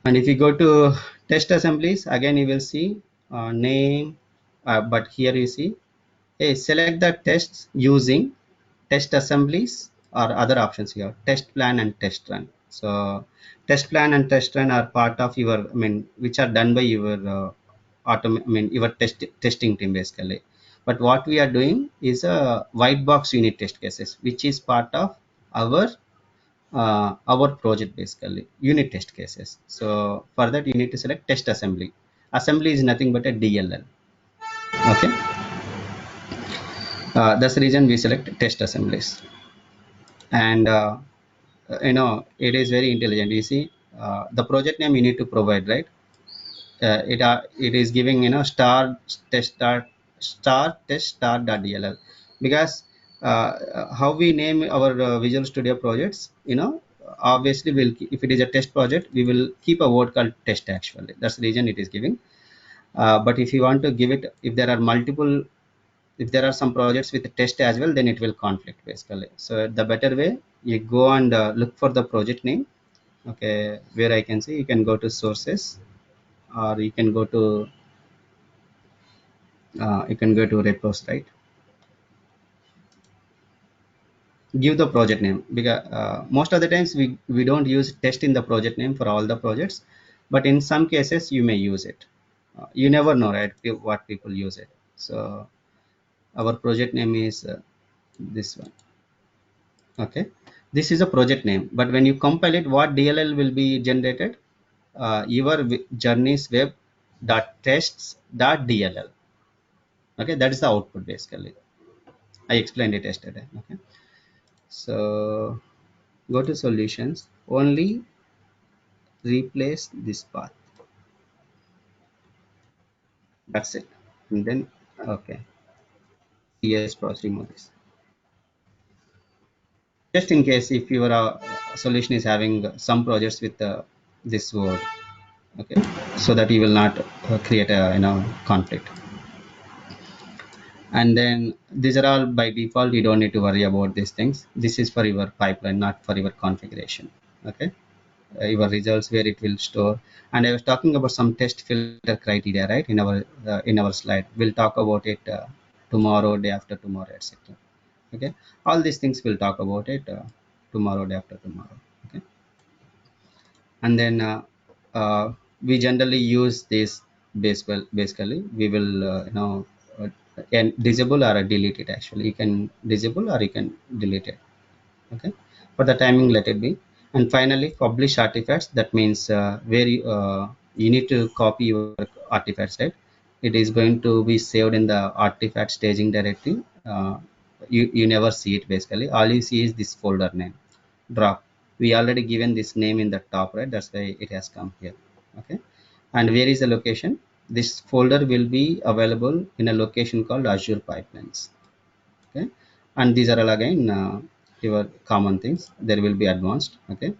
And if you go to test assemblies, again you will see name, but here you see, hey, select the tests using test assemblies or other options here, test plan and test run. So test plan and test run are part of your, I mean, which are done by your your testing team basically. But what we are doing is a white box unit test cases, which is part of our project basically, unit test cases. So for that you need to select test assembly. Assembly is nothing but a DLL. Okay. That's the reason we select test assemblies. And it is very intelligent. You see, the project name you need to provide, right? It is giving, star test star dot DLL, because how we name our Visual Studio projects, obviously will, if it is a test project, we will keep a word called test actually. That's the reason it is giving. But if you want to give it, if there are multiple, if there are some projects with test as well, then it will conflict basically. So the better way, you go and look for the project name. Okay, where I can see, you can go to sources, or you can go to repos, right? Give the project name, because most of the times we don't use test in the project name for all the projects, but in some cases you may use it. You never know, right, what people use it. So our project name is this one. Okay, this is a project name, but when you compile it, what DLL will be generated? Your journeys web dot tests dot DLL. Okay, that is the output basically. I explained it yesterday. Okay, so go to solutions, only replace this path. That's it. And then, okay, yes, process, remove this. Just in case if your solution is having some projects with this word, okay, so that you will not create a conflict. And then these are all by default, you don't need to worry about these things. This is for your pipeline, not for your configuration. Okay, your results where it will store. And I was talking about some test filter criteria, right, in our slide. We'll talk about it tomorrow, day after tomorrow, etc. Okay, all these things we'll talk about it tomorrow, day after tomorrow. Okay. And then we generally use this basically we will and disable or delete it. Actually, you can disable or you can delete it. Okay, for the timing, let it be. And finally, publish artifacts. That means where you need to copy your artifacts, right? It is going to be saved in the artifact staging directory. You never see it basically. All you see is this folder name. Drop. We already given this name in the top, right? That's why it has come here. Okay. And where is the location? This folder will be available in a location called Azure Pipelines. Okay. And these are all again your common things. There will be advanced. Okay.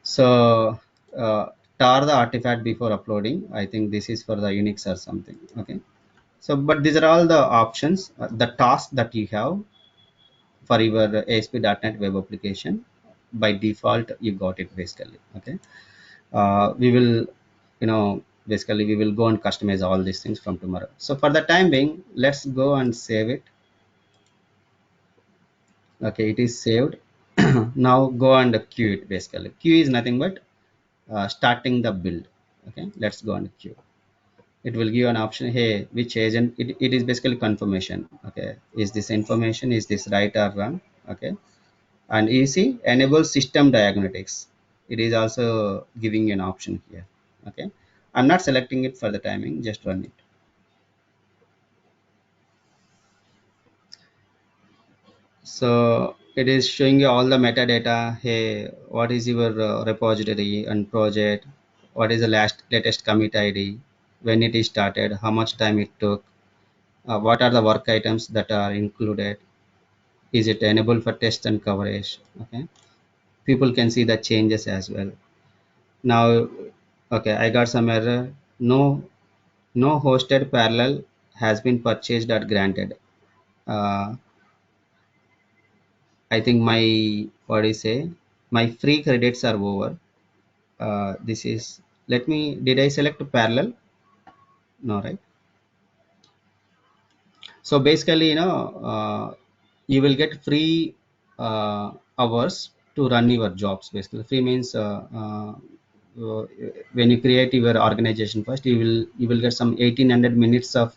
So tar the artifact before uploading. I think this is for the Unix or something. Okay. So, but these are all the options, the task that you have for your ASP.NET web application. By default, you got it basically. Okay. We will, basically we will go and customize all these things from tomorrow. So for the time being, let's go and save it. Okay, it is saved. Now go and queue it basically. Queue is nothing but starting the build. Okay, let's go and queue. It will give an option, hey, which agent, it is basically confirmation. Okay, is this information, is this right or wrong? Okay, and you see enable system diagnostics. It is also giving you an option here. Okay, I'm not selecting it for the timing, just run it. So it is showing you all the metadata. Hey, what is your repository and project? What is the latest commit ID? When it is started? How much time it took? What are the work items that are included? Is it enabled for test and coverage? Okay, people can see the changes as well. Now, okay, I got some error. No No hosted parallel has been purchased or granted. uh, I think my, what do you say, my free credits are over. This is, let me, did I select parallel? No, right? So basically, you will get free hours to run your jobs. Basically, free means when you create your organization first, you will get some 1800 minutes of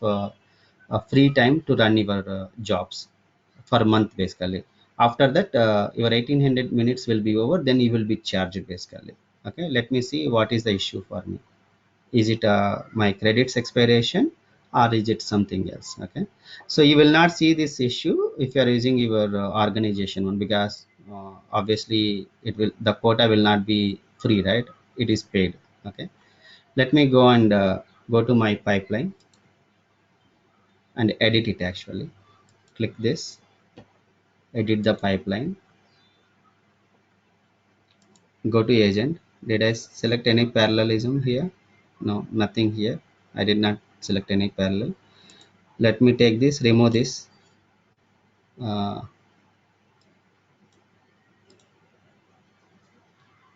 free time to run your jobs for a month. Basically, after that, your 1800 minutes will be over. Then you will be charged. Basically, okay. Let me see what is the issue for me. Is it my credits expiration, or is it something else? Okay, so you will not see this issue if you are using your organization one, because obviously it will, the quota will not be free, right? It is paid. Okay, let me go and go to my pipeline and edit it. Actually, click this, edit the pipeline, go to agent. Did I select any parallelism here? No, nothing here. I did not select any parallel. Let me take this, remove this, uh,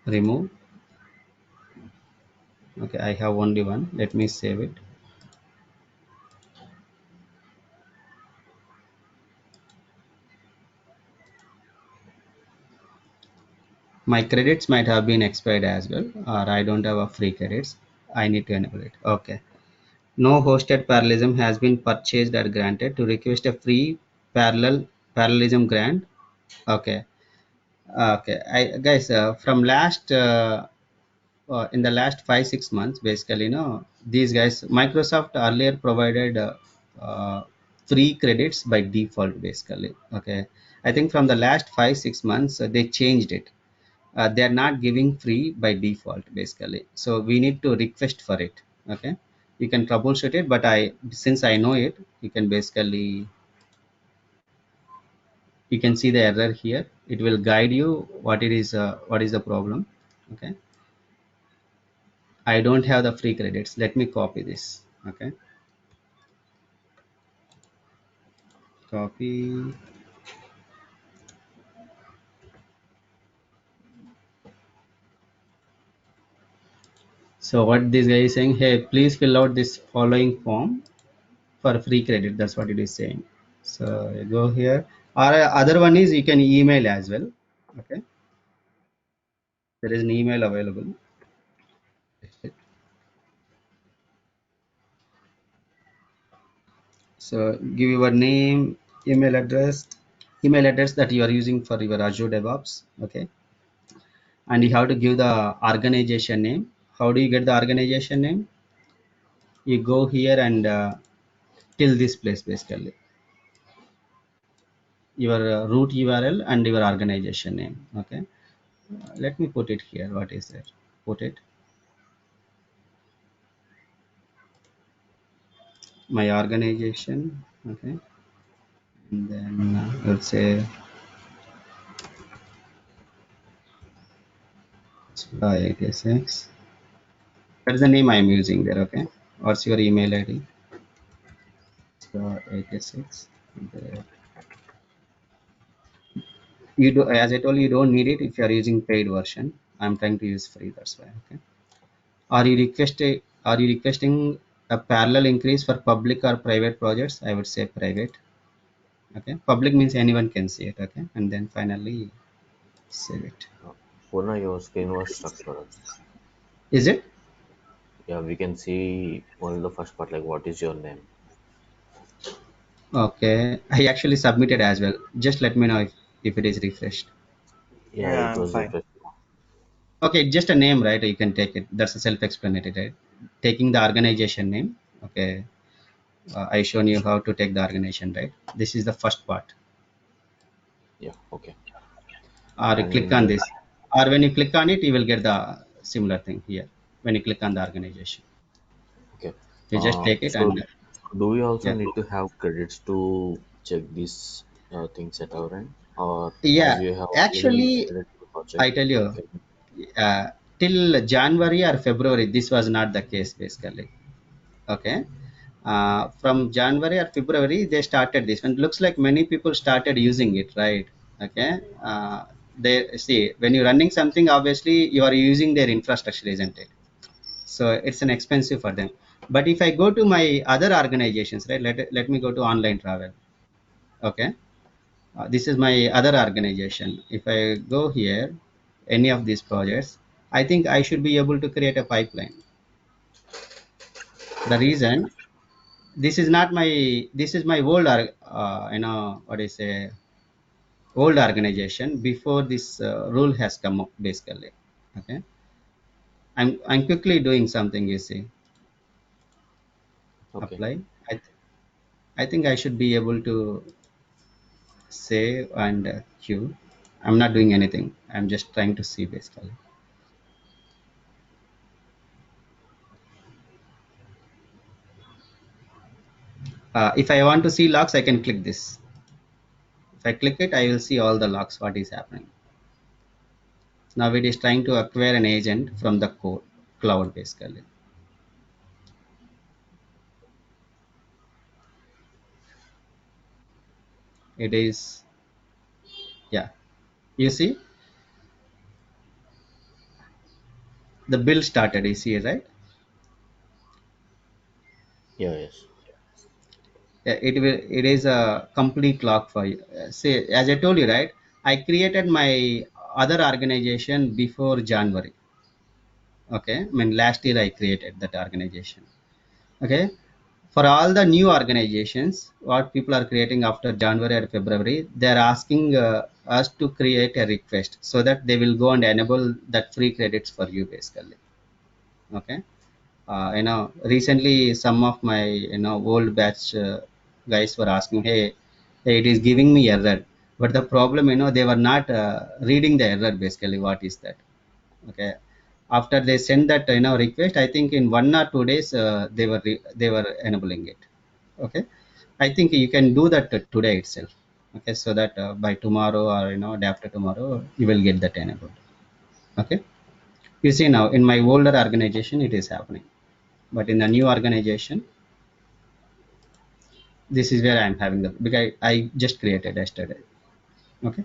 remove. Okay, I have only one. Let me save it. My credits might have been expired as well, or I don't have a free credits. I need to enable it. Okay, no hosted parallelism has been purchased or granted. To request a free parallelism grant. Okay, okay, I guys, from last in the last 5 6 months, basically, these guys, Microsoft earlier provided uh, free credits by default. Basically, okay, I think from the last 5 6 months they changed it. They are not giving free by default. Basically, so we need to request for it. Okay, you can troubleshoot it, but I, since I know it, you can basically, you can see the error here. It will guide you what it is, what is the problem. Okay, I don't have the free credits. Let me copy this. Okay, copy. So what this guy is saying, hey, please fill out this following form for free credit. That's what it is saying. So you go here, or other one is you can email as well. Okay, there is an email available. So give your name, email address, that you are using for your Azure DevOps. Okay, and you have to give the organization name. How do you get the organization name? You go here and till this place, basically, your root URL and your organization name. Okay, let me put it here. What is that? Put it, my organization. Okay, and then let's say 86. That's the name I am using there. Okay, what's your email ID? 86. You do, as I told you, you don't need it if you are using paid version. I'm trying to use free. That's why. Okay. Are you requesting a parallel increase for public or private projects? I would say private. Okay, public means anyone can see it. Okay, and then finally save it. Purna, your screen was stuck for us. Is it Yeah, we can see only the first part, like what is your name? okay? I actually submitted as well. Just let me know if it is refreshed. Yeah, Yeah, it I'm was fine. refreshed. Okay, just a name, right? You can take it. That's a self-explanatory, right? Taking the organization name. Okay, I shown you how to take the organization, right? This is the first part. Yeah, okay. Or you click on And this, or when you click on it, you will get the similar thing here. When you click on the organization, okay. you just take it So and do we also yeah, need to have credits to check these things at our end, or as yeah. we have already Actually, added to the project? I tell you, Can, till January or February, this was not the case basically. Okay. From January or February they started this, and looks like many people started using it, right? Okay. They see, when you're running something, obviously you are using their infrastructure, isn't it? So it's an expensive for them. But if I go to my other organizations, right, let me go to online travel. Okay. This is my other organization. If I go here, any of these projects, I think I should be able to create a pipeline. The reason, this is not my, this is my old what I say, old organization before this rule has come up, basically. Okay. I'm quickly doing something, you see. Okay. Apply. I think I should be able to save and queue. I'm not doing anything, I'm just trying to see, basically. If I want to see logs, I can click this. If I click it, I will see all the logs, what is happening. Now it is trying to acquire an agent from the cloud, basically. It is, yeah. You see, the build started. You see, right? Yeah, yes. Yeah, it will. It is a complete log for you. Say, as I told you, right? I created my other organization before January. Okay, I mean last year I created that organization. Okay, for all the new organizations, what people are creating after January or February, they are asking us to create a request so that they will go and enable that free credits for you, basically. Okay. Recently some of my old batch guys were asking, hey, it is giving me error. But the problem, they were not reading the error, basically. What is that? Okay. After they send that request, I think in 1 or 2 days they were enabling it. Okay. I think you can do that today itself. Okay, so that by tomorrow, or day after tomorrow, you will get that enabled. Okay. You see, now in my older organization it is happening, but in the new organization, this is where I'm having the, because I just created yesterday. Okay.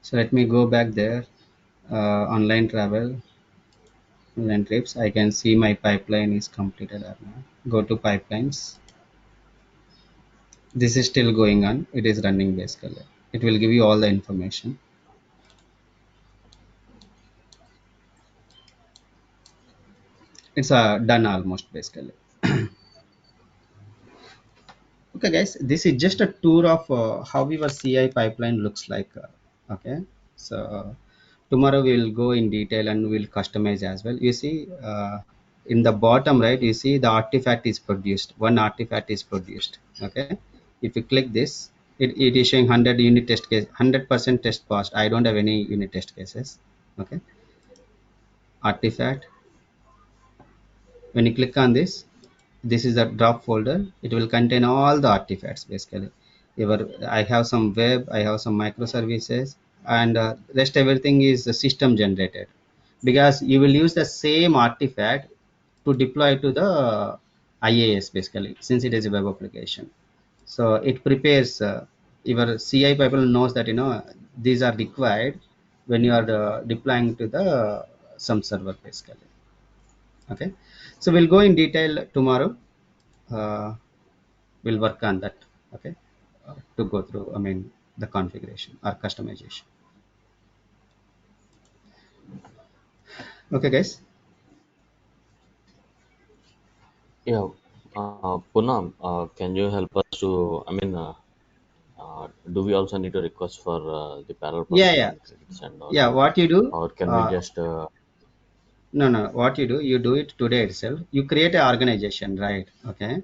So let me go back there. Online travel, online trips, I can see my pipeline is completed or not. Go to pipelines. This is still going on, it is running, basically. It will give you all the information. It's done almost, basically. Okay, guys, this is just a tour of how your CI pipeline looks like. Okay. So tomorrow we will go in detail and we'll customize as well. You see, in the bottom right, you see the artifact is produced, one artifact is produced. Okay. If you click this, it is showing 100 unit test case, 100% test passed. I don't have any unit test cases. Okay. Artifact, when you click on this is the drop folder. It will contain all the artifacts, basically. Your, I have some web, I have some microservices, and rest everything is system generated, because you will use the same artifact to deploy to the IaaS, basically, since it is a web application. So it prepares, your CI pipeline knows that these are required when you are deploying to the some server, basically. Okay. So we'll go in detail tomorrow. uh, we'll work on that. Okay. To go through, I mean, the configuration or customization. Okay, guys. Yeah. Poonam, can you help us to, do we also need to request for the parallel Yeah, yeah, processing credits and all? yeah. What you do, Or can we just, no, what you do it today itself. You create an organization, right? Okay.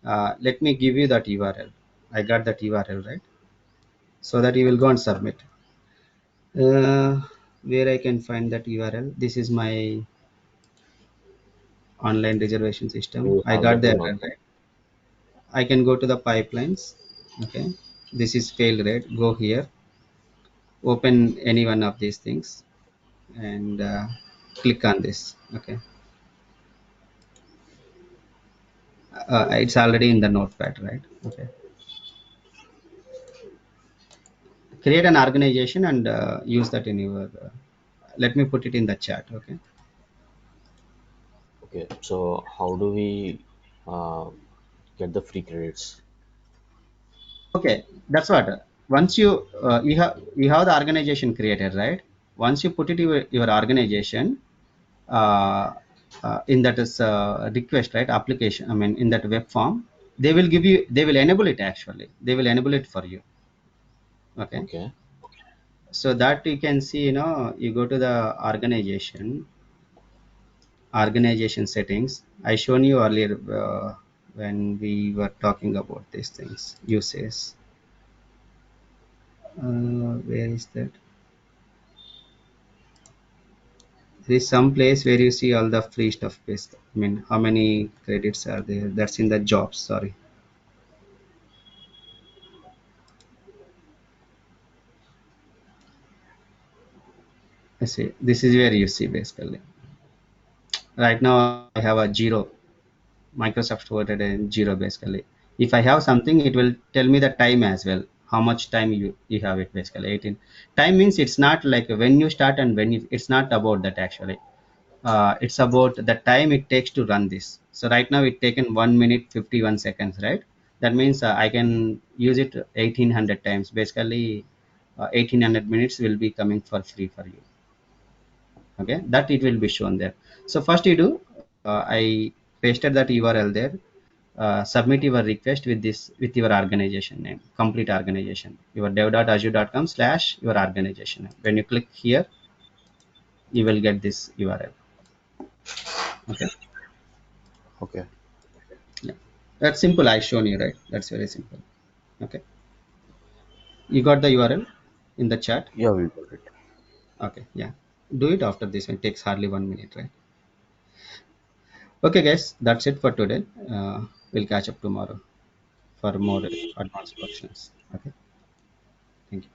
Let me give you that URL. I got that URL, right? So that you will go and submit. Where I can find that URL? This is my online reservation do system. you I have got that the in error, notebook? right? I can go to the pipelines. Okay. This is failed rate. Go here, open any one of these things, and click on this. Okay. It's already in the notepad, right? Okay. Create an organization and use that in your let me put it in the chat. Okay. Okay, so how do we uh, get the free credits? Okay, that's what. Once you have the organization created, right? Once you put it your organization uh, in that is request, right? Application, I mean in that web form, they will enable it, actually they will enable it for you. Okay. Okay, So that you can see, you go to the organization settings. I shown you earlier when we were talking about these things, uses. Where is that? There is some place where you see all the free stuff based. I mean, how many credits are there? That's in the jobs. Sorry. I see. This is where you see basically. Right now I have a zero. Microsoft Word and zero basically. If I have something, it will tell me the time as well. How much time you have it basically. 18. Time means it's not like when you start and when you, it's not about that actually. It's about the time it takes to run this. So right now it taken 1 minute 51 seconds, right? That means I can use it 1800 times. Basically, 1800 minutes will be coming for free for you. Okay, that it will be shown there. So first you do, I pasted that URL there. Submit your request with this with your organization name, complete organization, your dev.azure.com/ your organization name. When you click here, you will get this URL. Okay. okay. Yeah, that's simple. I shown you, right? That's very simple. Okay, you got the URL in the chat. Yeah, we got it. Okay, yeah, do it after this. It takes hardly 1 minute, right? Okay, guys, that's it for today. We'll catch up tomorrow for more advanced questions. Okay, thank you.